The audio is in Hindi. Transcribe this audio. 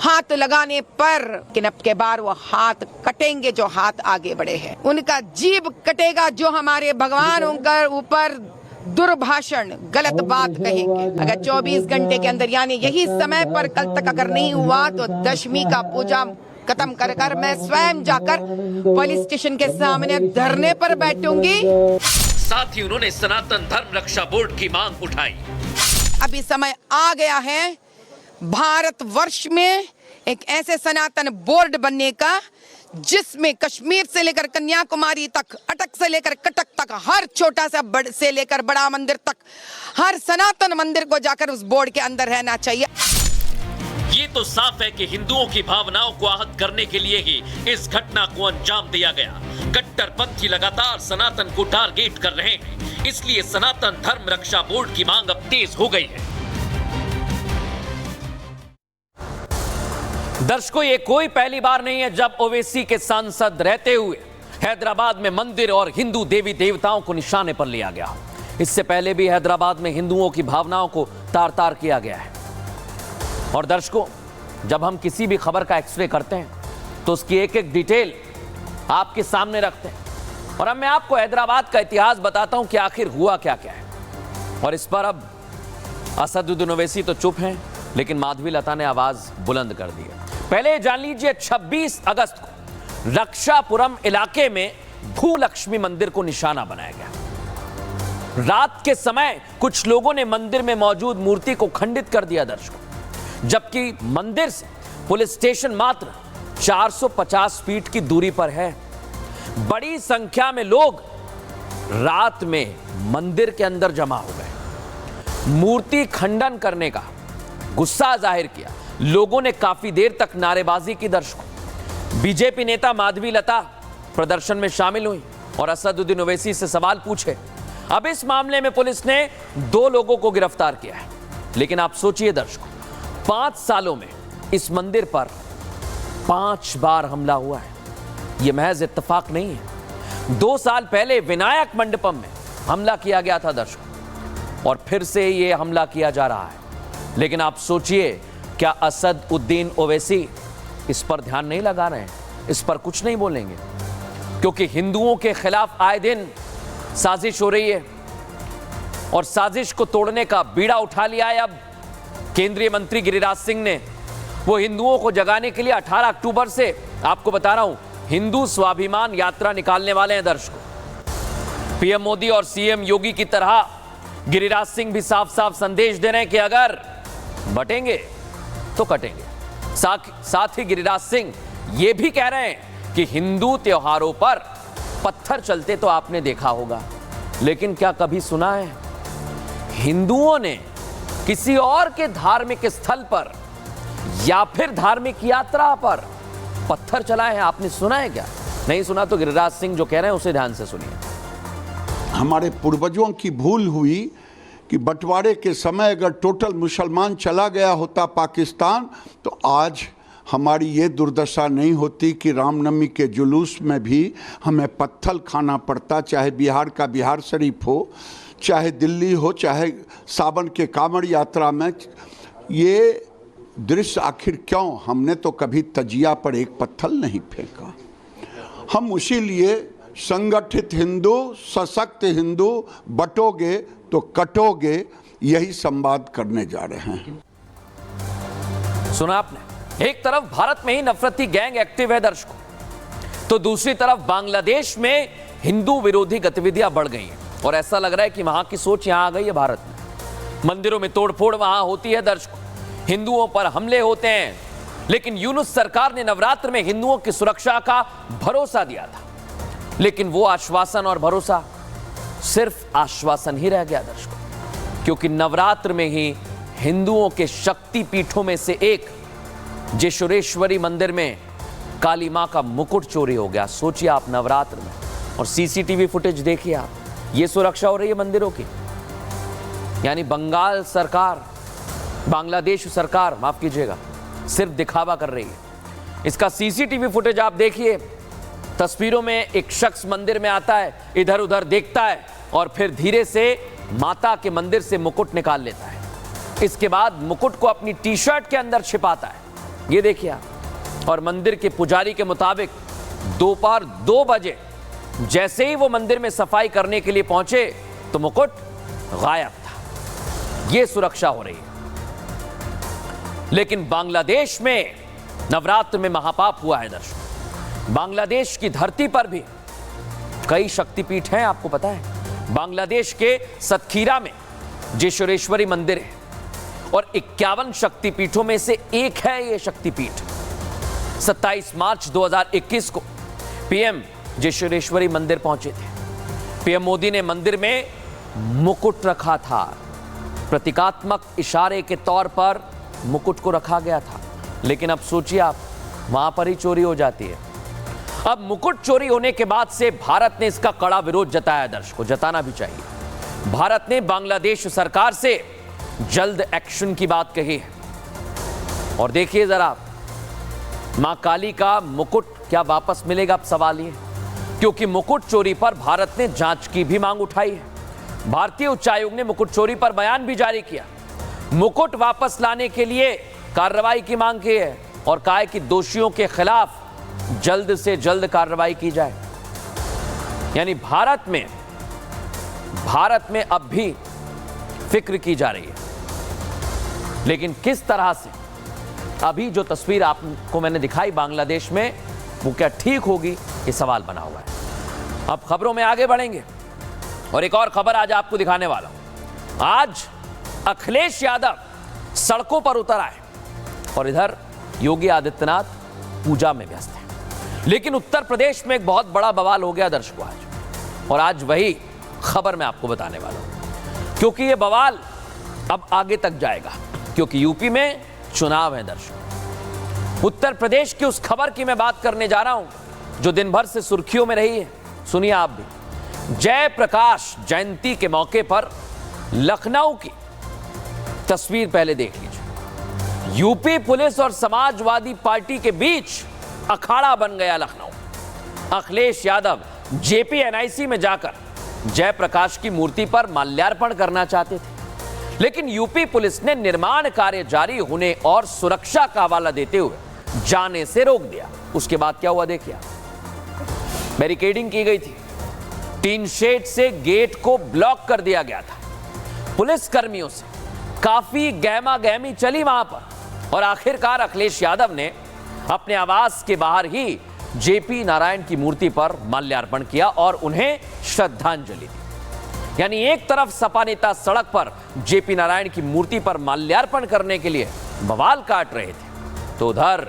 हाथ लगाने पर किनप के बार वो हाथ कटेंगे जो हाथ आगे बढ़े हैं, उनका जीभ कटेगा जो हमारे भगवान के ऊपर दुर्भाषण गलत बात कहेंगे। अगर 24 घंटे के अंदर यानी यही समय पर कल तक अगर नहीं हुआ तो दशमी का पूजा खत्म कर कर मैं स्वयं जाकर पुलिस स्टेशन के सामने धरने पर बैठूंगी। साथ ही उन्होंने सनातन धर्म रक्षा बोर्ड की मांग उठाई। अभी समय आ गया है भारतवर्ष में एक ऐसे सनातन बोर्ड बनने का जिसमें कश्मीर से लेकर कन्याकुमारी तक, अटक से लेकर कटक तक, हर छोटा सा से लेकर बड़ा मंदिर तक, हर सनातन मंदिर को जाकर उस बोर्ड के अंदर रहना चाहिए। ये तो साफ है कि हिंदुओं की भावनाओं को आहत करने के लिए ही इस घटना को अंजाम दिया गया। कट्टरपंथी लगातार सनातन को टारगेट कर रहे हैं, इसलिए सनातन धर्म रक्षा बोर्ड की मांग अब तेज हो गई है। दर्शकों, ये कोई पहली बार नहीं है जब ओवैसी के सांसद रहते हुए हैदराबाद में मंदिर और हिंदू देवी देवताओं को निशाने पर लिया गया। इससे पहले भी हैदराबाद में हिंदुओं की भावनाओं को तार तार किया गया है। और दर्शकों, जब हम किसी भी खबर का एक्सरे करते हैं तो उसकी एक एक डिटेल आपके सामने रखते हैं। और अब मैं आपको हैदराबाद का इतिहास बताता हूं कि आखिर हुआ क्या क्या है। और इस पर अब असदुद्दीन ओवैसी तो चुप हैं, लेकिन माधवी लता ने आवाज बुलंद कर दी है। पहले जान लीजिए, 26 अगस्त को रक्षापुरम इलाके में भूलक्ष्मी मंदिर को निशाना बनाया गया। रात के समय कुछ लोगों ने मंदिर में मौजूद मूर्ति को खंडित कर दिया दर्शकों, जबकि मंदिर से पुलिस स्टेशन मात्र 450 फीट की दूरी पर है। बड़ी संख्या में लोग रात में मंदिर के अंदर जमा हो गए, मूर्ति खंडन करने का गुस्सा जाहिर किया। लोगों ने काफी देर तक नारेबाजी की दर्शकों। बीजेपी नेता माधवी लता प्रदर्शन में शामिल हुई और असदुद्दीन ओवैसी से सवाल पूछे। अब इस मामले में पुलिस ने 2 लोगों को गिरफ्तार किया है। लेकिन आप सोचिए दर्शकों, 5 सालों में इस मंदिर पर 5 बार हमला हुआ है। यह महज इत्तेफाक नहीं है। 2 साल पहले विनायक मंडपम में हमला किया गया था दर्शकों, और फिर से यह हमला किया जा रहा है। लेकिन आप सोचिए, क्या असदुद्दीन ओवैसी इस पर ध्यान नहीं लगा रहे हैं, इस पर कुछ नहीं बोलेंगे? क्योंकि हिंदुओं के खिलाफ आए दिन साजिश हो रही है और साजिश को तोड़ने का बीड़ा उठा लिया है अब केंद्रीय मंत्री गिरिराज सिंह ने। वो हिंदुओं को जगाने के लिए 18 अक्टूबर से, आपको बता रहा हूं, हिंदू स्वाभिमान यात्रा निकालने वाले हैं दर्शकों। पीएम मोदी और सीएम योगी की तरह गिरिराज सिंह भी साफ साफ संदेश दे रहे हैं कि अगर बटेंगे तो कटेंगे। साथ ही गिरिराज सिंह यह भी कह रहे हैं कि हिंदू त्योहारों पर पत्थर चलते तो आपने देखा होगा, लेकिन क्या कभी सुना है हिंदुओं ने किसी और के धार्मिक स्थल पर या फिर धार्मिक यात्रा पर पत्थर चलाए हैं? आपने सुना है क्या? नहीं सुना तो गिरिराज सिंह जो कह रहे हैं उसे ध्यान से सुनिए। हमारे पूर्वजों की भूल हुई कि बंटवारे के समय अगर टोटल मुसलमान चला गया होता पाकिस्तान, तो आज हमारी ये दुर्दशा नहीं होती कि रामनवमी के जुलूस में भी हमें पत्थर खाना पड़ता, चाहे बिहार का बिहार शरीफ हो, चाहे दिल्ली हो, चाहे सावन के कांवड़ यात्रा में। ये दृश्य आखिर क्यों? हमने तो कभी तजिया पर एक पत्थर नहीं फेंका। हम उसी लिए संगठित हिंदू, सशक्त हिंदू, बटोगे तो कटोगे, यही संवाद करने जा रहे हैं। सुना आपने? एक तरफ भारत में ही नफरती गैंग एक्टिव है दर्शकों, तो दूसरी तरफ बांग्लादेश में हिंदू विरोधी गतिविधियां बढ़ गई हैं। और ऐसा लग रहा है कि वहां की सोच यहां आ गई है भारत में। मंदिरों में तोड़फोड़ वहां होती है दर्शकों, हिंदुओं पर हमले होते हैं। लेकिन यूनुस सरकार ने नवरात्र में हिंदुओं की सुरक्षा का भरोसा दिया था, लेकिन वो आश्वासन और भरोसा सिर्फ आश्वासन ही रह गया दर्शकों, क्योंकि नवरात्र में ही हिंदुओं के शक्ति पीठों में से एक जेशोरेश्वरी मंदिर में काली मां का मुकुट चोरी हो गया। सोचिए आप, नवरात्र में, और सीसीटीवी फुटेज देखिए आप, ये सुरक्षा हो रही है मंदिरों की। यानी बंगाल सरकार, बांग्लादेश सरकार, माफ कीजिएगा, सिर्फ दिखावा कर रही है। इसका सीसीटीवी फुटेज आप देखिए। तस्वीरों में एक शख्स मंदिर में आता है, इधर उधर देखता है और फिर धीरे से माता के मंदिर से मुकुट निकाल लेता है। इसके बाद मुकुट को अपनी टी शर्ट के अंदर छिपाता है ये देखिए आप, और मंदिर के पुजारी के मुताबिक दोपहर 2 बजे जैसे ही वो मंदिर में सफाई करने के लिए पहुंचे तो मुकुट गायब था। ये सुरक्षा हो रही है। लेकिन बांग्लादेश में नवरात्र में महापाप हुआ है दर्शकों। बांग्लादेश की धरती पर भी कई शक्तिपीठ हैं, आपको पता है। बांग्लादेश के सतखीरा में जेशोरेश्वरी मंदिर है और 51 शक्तिपीठों में से एक है ये शक्तिपीठ। 27 मार्च 2021 को पीएम जेशोरेश्वरी मंदिर पहुंचे थे। पीएम मोदी ने मंदिर में मुकुट रखा था। प्रतीकात्मक इशारे के तौर पर मुकुट को रखा गया था। लेकिन अब सोचिए आप, वहां पर ही चोरी हो जाती है। अब मुकुट चोरी होने के बाद से भारत ने इसका कड़ा विरोध जताया। दर्शकों, जताना भी चाहिए। भारत ने बांग्लादेश सरकार से जल्द एक्शन की बात कही है। और देखिए जरा, मां काली का मुकुट क्या वापस मिलेगा, अब सवाल ये, क्योंकि मुकुट चोरी पर भारत ने जांच की भी मांग उठाई है। भारतीय उच्चायोग ने मुकुट चोरी पर बयान भी जारी किया। मुकुट वापस लाने के लिए कार्रवाई की मांग की है और कहा है कि दोषियों के खिलाफ जल्द से जल्द कार्रवाई की जाए। यानी भारत में अब भी फिक्र की जा रही है। लेकिन किस तरह से, अभी जो तस्वीर आपको मैंने दिखाई बांग्लादेश में, वो क्या ठीक होगी, ये सवाल बना हुआ है। अब खबरों में आगे बढ़ेंगे और एक और खबर आज आपको दिखाने वाला हूं। आज अखिलेश यादव सड़कों पर उतर आए और इधर योगी आदित्यनाथ पूजा में व्यस्त हैं। लेकिन उत्तर प्रदेश में एक बहुत बड़ा बवाल हो गया दर्शकों आज, और आज वही खबर मैं आपको बताने वाला हूं, क्योंकि यह बवाल अब आगे तक जाएगा, क्योंकि यूपी में चुनाव है दर्शकों। उत्तर प्रदेश की उस खबर की मैं बात करने जा रहा हूं जो दिन भर से सुर्खियों में रही है। सुनिए आप भी। जयप्रकाश जयंती के मौके पर लखनऊ की तस्वीर पहले देख लीजिए। यूपी पुलिस और समाजवादी पार्टी के बीच अखाड़ा बन गया लखनऊ। अखिलेश यादव जेपीएनआईसी में जाकर जयप्रकाश की मूर्ति पर माल्यार्पण करना चाहते थे, लेकिन यूपी पुलिस ने निर्माण कार्य जारी होने और सुरक्षा का हवाला देते हुए जाने से रोक दिया। उसके बाद क्या हुआ देखिए। बैरिकेडिंग की गई थी, टीन शेड से गेट को ब्लॉक कर दिया गया था। पुलिस कर्मियों से काफी गहमा गहमी चली वहां पर, और आखिरकार अखिलेश यादव ने अपने आवास के बाहर ही जेपी नारायण की मूर्ति पर माल्यार्पण किया और उन्हें श्रद्धांजलि दी। यानी एक तरफ सपा नेता सड़क पर जेपी नारायण की मूर्ति पर माल्यार्पण करने के लिए बवाल काट रहे थे, तो उधर